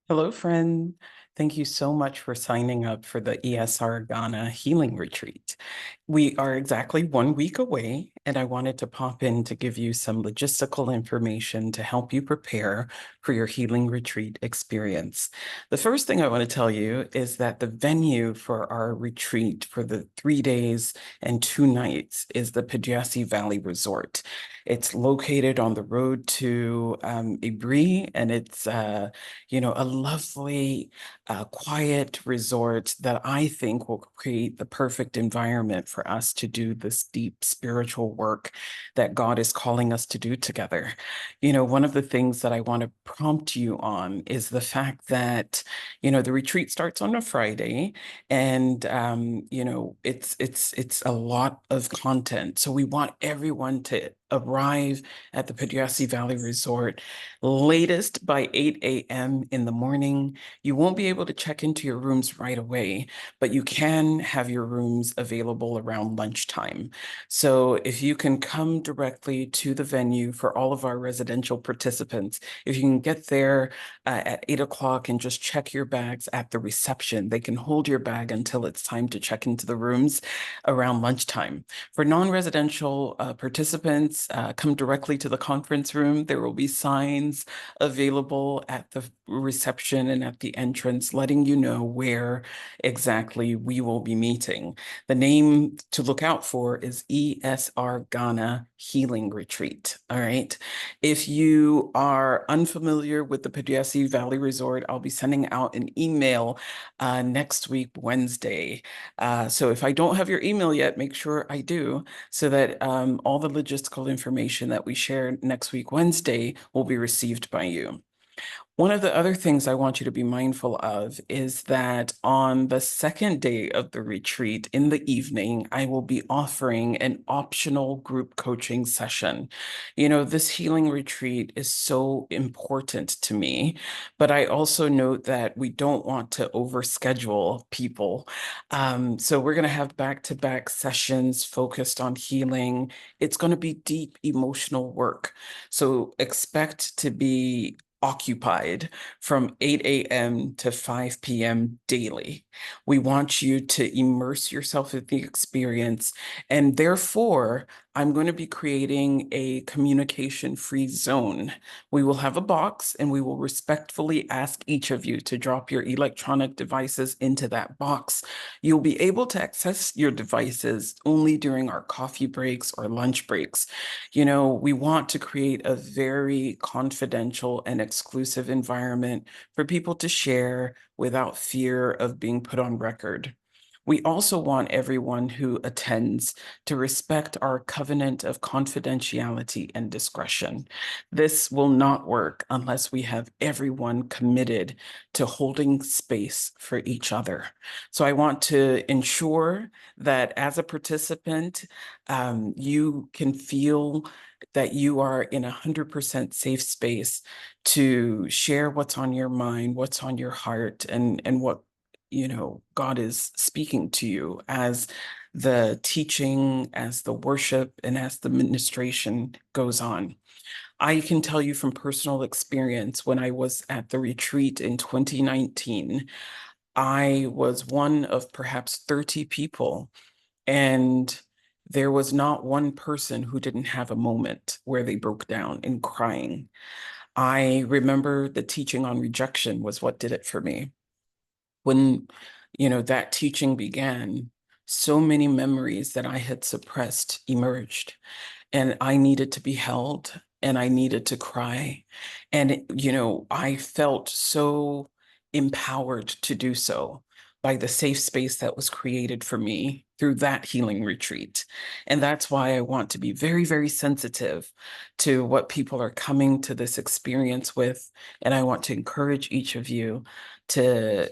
Hello, friend. Thank you so much for signing up for the ESR Ghana Healing Retreat. We are exactly 1 week away, and I wanted to pop in to give you some logistical information to help you prepare for your healing retreat experience. The first thing I want to tell you is that the venue for our retreat for the 3 days and 2 nights is the Paduasi Valley Resort. It's located on the road to Ibri, and it's a lovely, quiet resort that I think will create the perfect environment for us to do this deep spiritual work that God is calling us to do together. One of the things that I want to prompt you on is the fact that, the retreat starts on a Friday, and it's a lot of content. So we want everyone to arrive at the Paduasi Valley Resort latest by 8 a.m. in the morning. You won't be able to check into your rooms right away, but you can have your rooms available around lunchtime. So if you can come directly to the venue for all of our residential participants, if you can get there at 8 o'clock and just check your bags at the reception, they can hold your bag until it's time to check into the rooms around lunchtime. For non-residential participants, come directly to the conference room. There will be signs available at the reception and at the entrance, letting you know where exactly we will be meeting. The name to look out for is ESR Ghana Healing Retreat. All right. If you are unfamiliar with the Paduasi Valley Resort, I'll be sending out an email next week, Wednesday. So if I don't have your email yet, make sure I do, so that all the logistical information that we share next week, Wednesday, will be received by you. One of the other things I want you to be mindful of is that on the second day of the retreat in the evening, I will be offering an optional group coaching session. This healing retreat is so important to me, but I also note that we don't want to overschedule people. So we're going to have back-to-back sessions focused on healing. It's going to be deep emotional work. So expect to be occupied from 8 a.m. to 5 p.m. daily. We want you to immerse yourself in the experience, and therefore, I'm going to be creating a communication-free zone. We will have a box, and we will respectfully ask each of you to drop your electronic devices into that box. You'll be able to access your devices only during our coffee breaks or lunch breaks. We want to create a very confidential and exclusive environment for people to share without fear of being put on record. We also want everyone who attends to respect our covenant of confidentiality and discretion. This will not work unless we have everyone committed to holding space for each other. So I want to ensure that as a participant, you can feel that you are in 100% safe space to share what's on your mind, what's on your heart, and what God is speaking to you as the teaching, as the worship, and as the ministration goes on. I can tell you from personal experience, when I was at the retreat in 2019, I was one of perhaps 30 people, and there was not one person who didn't have a moment where they broke down in crying. I remember the teaching on rejection was what did it for me. When, that teaching began, so many memories that I had suppressed emerged, and I needed to be held, and I needed to cry. And, I felt so empowered to do so by the safe space that was created for me through that healing retreat. And that's why I want to be very, very sensitive to what people are coming to this experience with. And I want to encourage each of you to,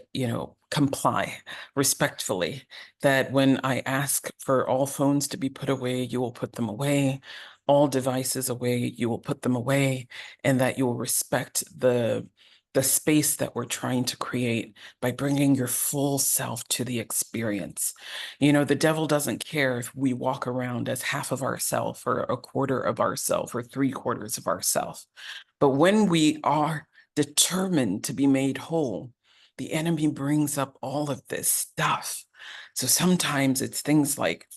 comply respectfully, that when I ask for all phones to be put away, you will put them away, all devices away, you will put them away, and that you will respect the space that we're trying to create by bringing your full self to the experience. The devil doesn't care if we walk around as half of ourself or a quarter of ourself or 3/4 of ourself. But when we are determined to be made whole, the enemy brings up all of this stuff. So sometimes it's things like,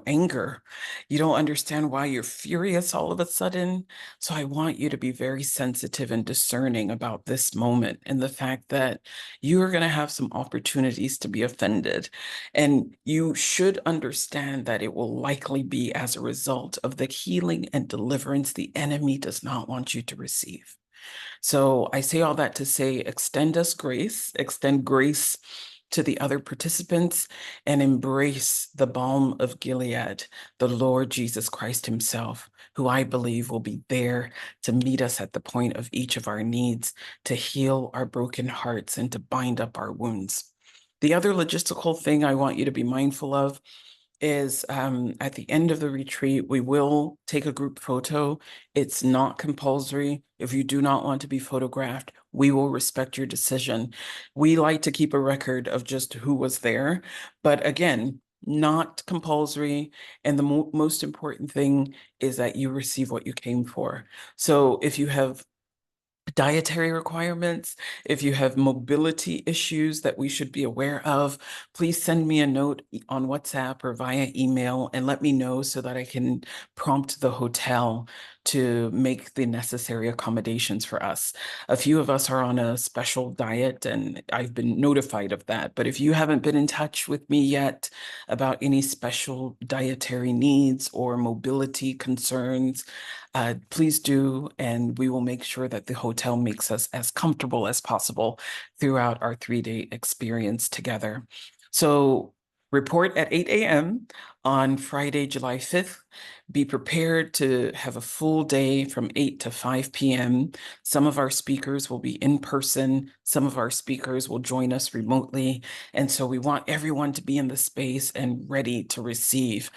anger. You don't understand why you're furious all of a sudden. So I want you to be very sensitive and discerning about this moment and the fact that you are going to have some opportunities to be offended. And you should understand that it will likely be as a result of the healing and deliverance the enemy does not want you to receive. So I say all that to say, extend grace to the other participants, and embrace the balm of Gilead, the Lord Jesus Christ himself, who I believe will be there to meet us at the point of each of our needs, to heal our broken hearts and to bind up our wounds. The other logistical thing I want you to be mindful of is at the end of the retreat, we will take a group photo. It's not compulsory. If you do not want to be photographed, we will respect your decision. We like to keep a record of just who was there, but again, not compulsory. And the most important thing is that you receive what you came for. So if you have dietary requirements, if you have mobility issues that we should be aware of, please send me a note on WhatsApp or via email and let me know so that I can prompt the hotel to make the necessary accommodations for us. A few of us are on a special diet and I've been notified of that. But if you haven't been in touch with me yet about any special dietary needs or mobility concerns, please do, and we will make sure that the hotel makes us as comfortable as possible throughout our 3-day experience together. So report at 8 a.m. on Friday, July 5th. Be prepared to have a full day from 8 to 5 p.m. Some of our speakers will be in person. Some of our speakers will join us remotely. And so we want everyone to be in the space and ready to receive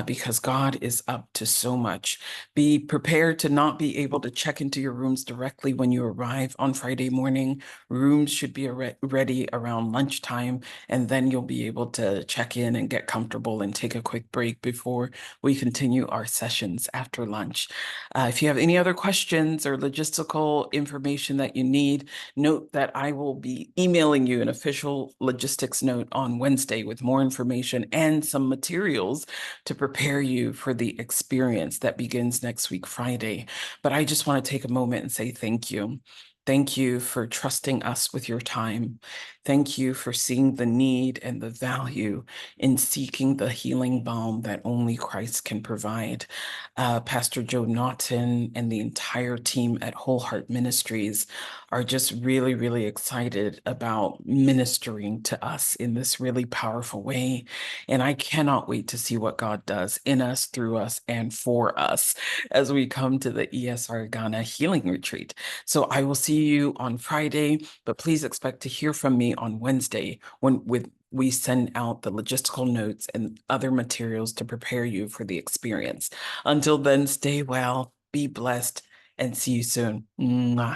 because God is up to so much. Be prepared to not be able to check into your rooms directly when you arrive on Friday morning. Rooms should be ready around lunchtime, and then you'll be able to check in and get comfortable and take a quick break before we continue our sessions after lunch. If you have any other questions or logistical information that you need, note that I will be emailing you an official logistics note on Wednesday with more information and some materials to prepare you for the experience that begins next week, Friday. But I just want to take a moment and say thank you. Thank you for trusting us with your time. Thank you for seeing the need and the value in seeking the healing balm that only Christ can provide. Pastor Joe Naughton and the entire team at Whole Heart Ministries are just really, really excited about ministering to us in this really powerful way. And I cannot wait to see what God does in us, through us, and for us as we come to the ESR Ghana Healing Retreat. So I will see you on Friday, but please expect to hear from me on Wednesday when we send out the logistical notes and other materials to prepare you for the experience. Until then, stay well, be blessed, and see you soon. Mwah.